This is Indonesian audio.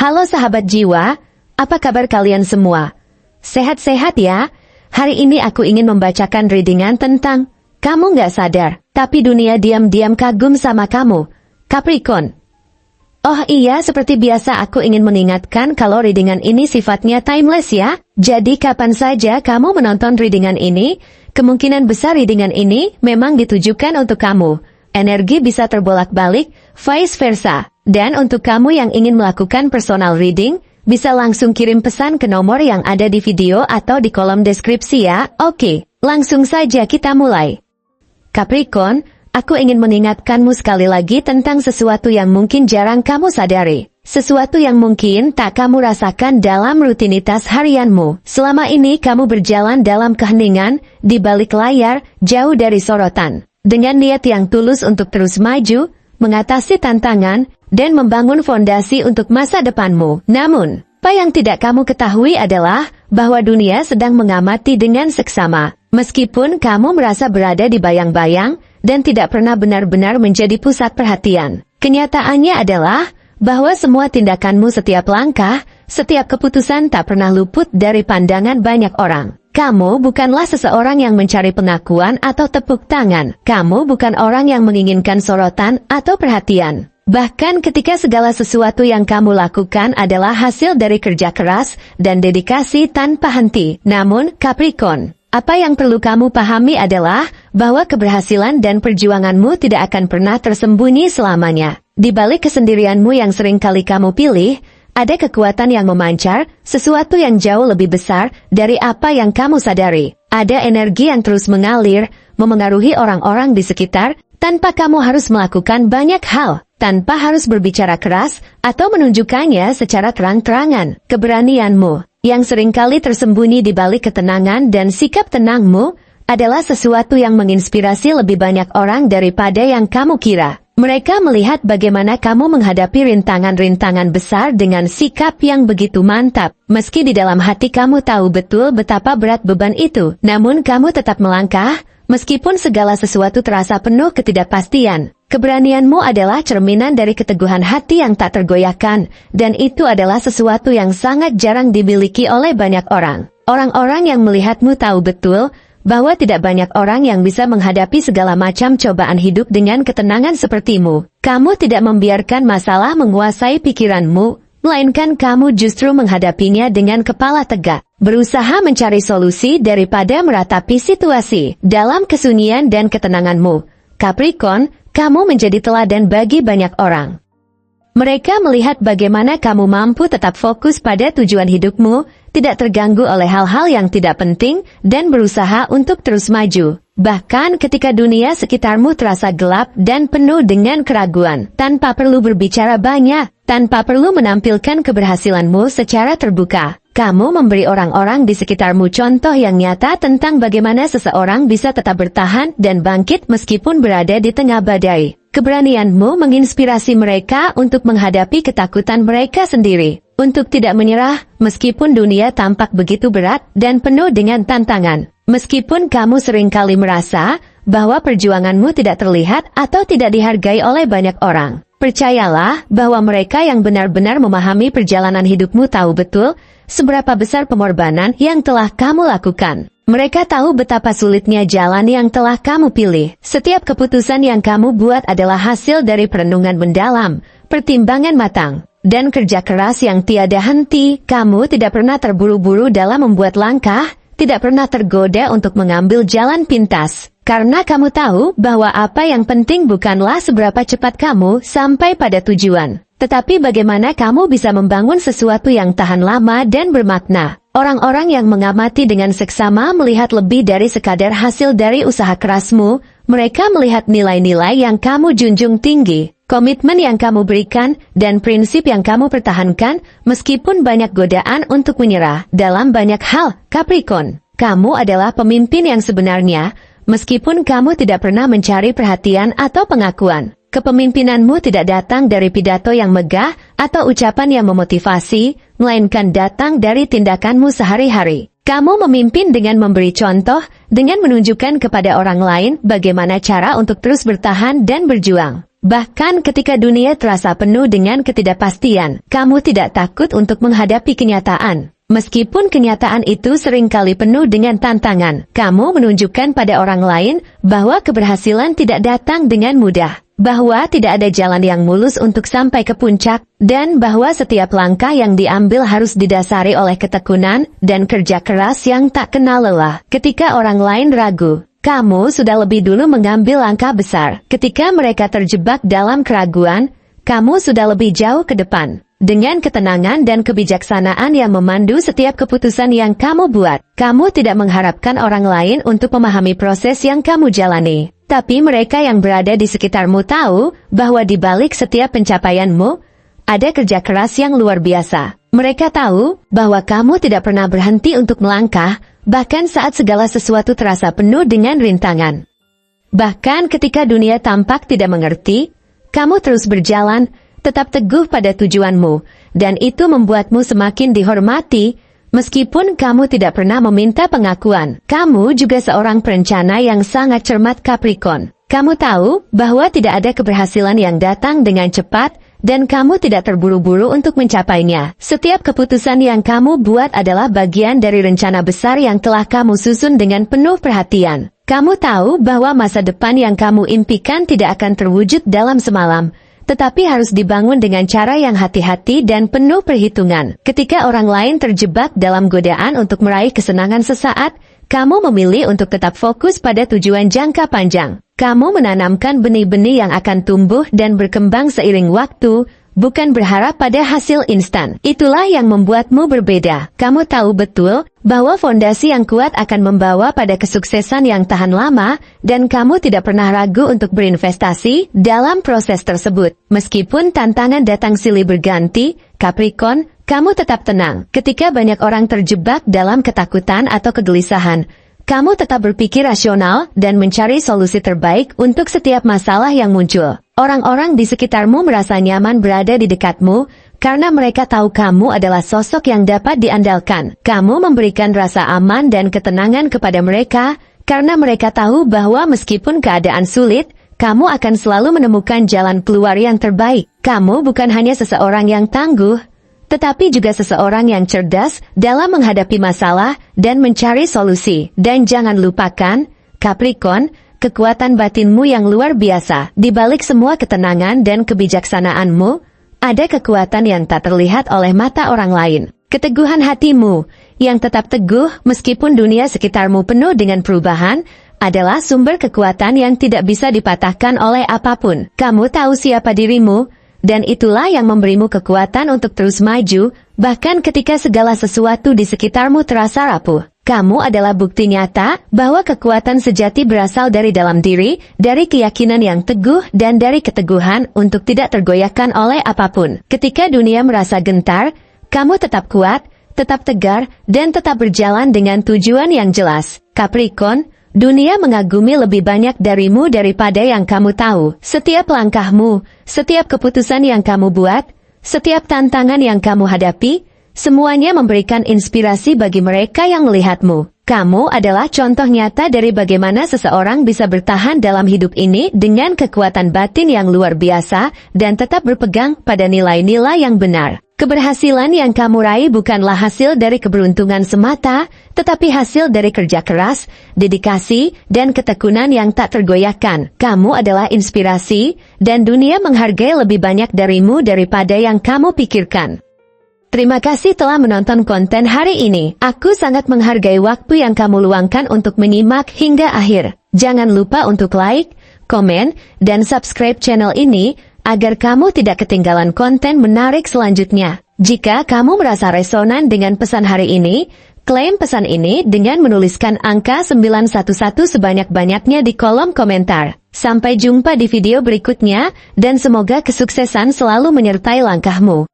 Halo sahabat jiwa, apa kabar kalian semua? Sehat-sehat ya? Hari ini aku ingin membacakan readingan tentang kamu nggak sadar, tapi dunia diam-diam kagum sama kamu, Capricorn. Oh iya, seperti biasa aku ingin mengingatkan kalau readingan ini sifatnya timeless ya. Jadi kapan saja kamu menonton readingan ini, kemungkinan besar readingan ini memang ditujukan untuk kamu. Energi bisa terbolak-balik, vice versa. Dan untuk kamu yang ingin melakukan personal reading, bisa langsung kirim pesan ke nomor yang ada di video atau di kolom deskripsi ya. Oke, langsung saja kita mulai. Capricorn, aku ingin mengingatkanmu sekali lagi tentang sesuatu yang mungkin jarang kamu sadari. Sesuatu yang mungkin tak kamu rasakan dalam rutinitas harianmu. Selama ini kamu berjalan dalam keheningan, di balik layar, jauh dari sorotan. Dengan niat yang tulus untuk terus maju, mengatasi tantangan, dan membangun fondasi untuk masa depanmu. Namun, apa yang tidak kamu ketahui adalah bahwa dunia sedang mengamati dengan seksama. Meskipun kamu merasa berada di bayang-bayang dan tidak pernah benar-benar menjadi pusat perhatian. Kenyataannya adalah bahwa semua tindakanmu, setiap langkah, setiap keputusan tak pernah luput dari pandangan banyak orang. Kamu bukanlah seseorang yang mencari pengakuan atau tepuk tangan. Kamu bukan orang yang menginginkan sorotan atau perhatian. Bahkan ketika segala sesuatu yang kamu lakukan adalah hasil dari kerja keras dan dedikasi tanpa henti. Namun, Capricorn, apa yang perlu kamu pahami adalah bahwa keberhasilan dan perjuanganmu tidak akan pernah tersembunyi selamanya. Di balik kesendirianmu yang sering kali kamu pilih, ada kekuatan yang memancar, sesuatu yang jauh lebih besar dari apa yang kamu sadari. Ada energi yang terus mengalir, memengaruhi orang-orang di sekitar, tanpa kamu harus melakukan banyak hal, tanpa harus berbicara keras, atau menunjukkannya secara terang-terangan. Keberanianmu, yang seringkali tersembunyi di balik ketenangan dan sikap tenangmu, adalah sesuatu yang menginspirasi lebih banyak orang daripada yang kamu kira. Mereka melihat bagaimana kamu menghadapi rintangan-rintangan besar dengan sikap yang begitu mantap. Meski di dalam hati kamu tahu betul betapa berat beban itu, namun kamu tetap melangkah, meskipun segala sesuatu terasa penuh ketidakpastian. Keberanianmu adalah cerminan dari keteguhan hati yang tak tergoyahkan, dan itu adalah sesuatu yang sangat jarang dimiliki oleh banyak orang. Orang-orang yang melihatmu tahu betul bahwa tidak banyak orang yang bisa menghadapi segala macam cobaan hidup dengan ketenangan sepertimu. Kamu tidak membiarkan masalah menguasai pikiranmu, melainkan kamu justru menghadapinya dengan kepala tegak, berusaha mencari solusi daripada meratapi situasi. Dalam kesunyian dan ketenanganmu, Capricorn, kamu menjadi teladan bagi banyak orang. Mereka melihat bagaimana kamu mampu tetap fokus pada tujuan hidupmu, tidak terganggu oleh hal-hal yang tidak penting, dan berusaha untuk terus maju. Bahkan ketika dunia sekitarmu terasa gelap dan penuh dengan keraguan, tanpa perlu berbicara banyak, tanpa perlu menampilkan keberhasilanmu secara terbuka, kamu memberi orang-orang di sekitarmu contoh yang nyata tentang bagaimana seseorang bisa tetap bertahan dan bangkit meskipun berada di tengah badai. Keberanianmu menginspirasi mereka untuk menghadapi ketakutan mereka sendiri, untuk tidak menyerah meskipun dunia tampak begitu berat dan penuh dengan tantangan. Meskipun kamu seringkali merasa bahwa perjuanganmu tidak terlihat atau tidak dihargai oleh banyak orang, percayalah bahwa mereka yang benar-benar memahami perjalanan hidupmu tahu betul seberapa besar pengorbanan yang telah kamu lakukan. Mereka tahu betapa sulitnya jalan yang telah kamu pilih. Setiap keputusan yang kamu buat adalah hasil dari perenungan mendalam, pertimbangan matang, dan kerja keras yang tiada henti. Kamu tidak pernah terburu-buru dalam membuat langkah, tidak pernah tergoda untuk mengambil jalan pintas. Karena kamu tahu bahwa apa yang penting bukanlah seberapa cepat kamu sampai pada tujuan, tetapi bagaimana kamu bisa membangun sesuatu yang tahan lama dan bermakna. Orang-orang yang mengamati dengan seksama melihat lebih dari sekadar hasil dari usaha kerasmu. Mereka melihat nilai-nilai yang kamu junjung tinggi, komitmen yang kamu berikan, dan prinsip yang kamu pertahankan, meskipun banyak godaan untuk menyerah. Dalam banyak hal, Capricorn, kamu adalah pemimpin yang sebenarnya, meskipun kamu tidak pernah mencari perhatian atau pengakuan. Kepemimpinanmu tidak datang dari pidato yang megah atau ucapan yang memotivasi, melainkan datang dari tindakanmu sehari-hari. Kamu memimpin dengan memberi contoh, dengan menunjukkan kepada orang lain bagaimana cara untuk terus bertahan dan berjuang. Bahkan ketika dunia terasa penuh dengan ketidakpastian, kamu tidak takut untuk menghadapi kenyataan. Meskipun kenyataan itu seringkali penuh dengan tantangan, kamu menunjukkan pada orang lain bahwa keberhasilan tidak datang dengan mudah, bahwa tidak ada jalan yang mulus untuk sampai ke puncak, dan bahwa setiap langkah yang diambil harus didasari oleh ketekunan dan kerja keras yang tak kenal lelah. Ketika orang lain ragu, kamu sudah lebih dulu mengambil langkah besar. Ketika mereka terjebak dalam keraguan, kamu sudah lebih jauh ke depan. Dengan ketenangan dan kebijaksanaan yang memandu setiap keputusan yang kamu buat, kamu tidak mengharapkan orang lain untuk memahami proses yang kamu jalani. Tapi mereka yang berada di sekitarmu tahu bahwa di balik setiap pencapaianmu, ada kerja keras yang luar biasa. Mereka tahu bahwa kamu tidak pernah berhenti untuk melangkah, bahkan saat segala sesuatu terasa penuh dengan rintangan. Bahkan ketika dunia tampak tidak mengerti, kamu terus berjalan, tetap teguh pada tujuanmu, dan itu membuatmu semakin dihormati, meskipun kamu tidak pernah meminta pengakuan. Kamu juga seorang perencana yang sangat cermat Capricorn. Kamu tahu bahwa tidak ada keberhasilan yang datang dengan cepat, dan kamu tidak terburu-buru untuk mencapainya. Setiap keputusan yang kamu buat adalah bagian dari rencana besar yang telah kamu susun dengan penuh perhatian. Kamu tahu bahwa masa depan yang kamu impikan tidak akan terwujud dalam semalam, tetapi harus dibangun dengan cara yang hati-hati dan penuh perhitungan. Ketika orang lain terjebak dalam godaan untuk meraih kesenangan sesaat, kamu memilih untuk tetap fokus pada tujuan jangka panjang. Kamu menanamkan benih-benih yang akan tumbuh dan berkembang seiring waktu, bukan berharap pada hasil instan. Itulah yang membuatmu berbeda. Kamu tahu betul bahwa fondasi yang kuat akan membawa pada kesuksesan yang tahan lama, dan kamu tidak pernah ragu untuk berinvestasi dalam proses tersebut. Meskipun tantangan datang silih berganti, Capricorn, kamu tetap tenang. Ketika banyak orang terjebak dalam ketakutan atau kegelisahan, kamu tetap berpikir rasional dan mencari solusi terbaik untuk setiap masalah yang muncul. Orang-orang di sekitarmu merasa nyaman berada di dekatmu, karena mereka tahu kamu adalah sosok yang dapat diandalkan. Kamu memberikan rasa aman dan ketenangan kepada mereka, karena mereka tahu bahwa meskipun keadaan sulit, kamu akan selalu menemukan jalan keluar yang terbaik. Kamu bukan hanya seseorang yang tangguh, tetapi juga seseorang yang cerdas dalam menghadapi masalah dan mencari solusi. Dan jangan lupakan, Capricorn, kekuatan batinmu yang luar biasa. Di balik semua ketenangan dan kebijaksanaanmu, ada kekuatan yang tak terlihat oleh mata orang lain. Keteguhan hatimu, yang tetap teguh meskipun dunia sekitarmu penuh dengan perubahan, adalah sumber kekuatan yang tidak bisa dipatahkan oleh apapun. Kamu tahu siapa dirimu, dan itulah yang memberimu kekuatan untuk terus maju, bahkan ketika segala sesuatu di sekitarmu terasa rapuh. Kamu adalah bukti nyata bahwa kekuatan sejati berasal dari dalam diri, dari keyakinan yang teguh dan dari keteguhan untuk tidak tergoyahkan oleh apapun. Ketika dunia merasa gentar, kamu tetap kuat, tetap tegar, dan tetap berjalan dengan tujuan yang jelas. Capricorn, dunia mengagumi lebih banyak darimu daripada yang kamu tahu. Setiap langkahmu, setiap keputusan yang kamu buat, setiap tantangan yang kamu hadapi, semuanya memberikan inspirasi bagi mereka yang melihatmu. Kamu adalah contoh nyata dari bagaimana seseorang bisa bertahan dalam hidup ini dengan kekuatan batin yang luar biasa dan tetap berpegang pada nilai-nilai yang benar. Keberhasilan yang kamu raih bukanlah hasil dari keberuntungan semata, tetapi hasil dari kerja keras, dedikasi, dan ketekunan yang tak tergoyahkan. Kamu adalah inspirasi, dan dunia menghargai lebih banyak darimu daripada yang kamu pikirkan. Terima kasih telah menonton konten hari ini. Aku sangat menghargai waktu yang kamu luangkan untuk menyimak hingga akhir. Jangan lupa untuk like, komen, dan subscribe channel ini, agar kamu tidak ketinggalan konten menarik selanjutnya. Jika kamu merasa resonan dengan pesan hari ini, klaim pesan ini dengan menuliskan angka 911 sebanyak-banyaknya di kolom komentar. Sampai jumpa di video berikutnya, dan semoga kesuksesan selalu menyertai langkahmu.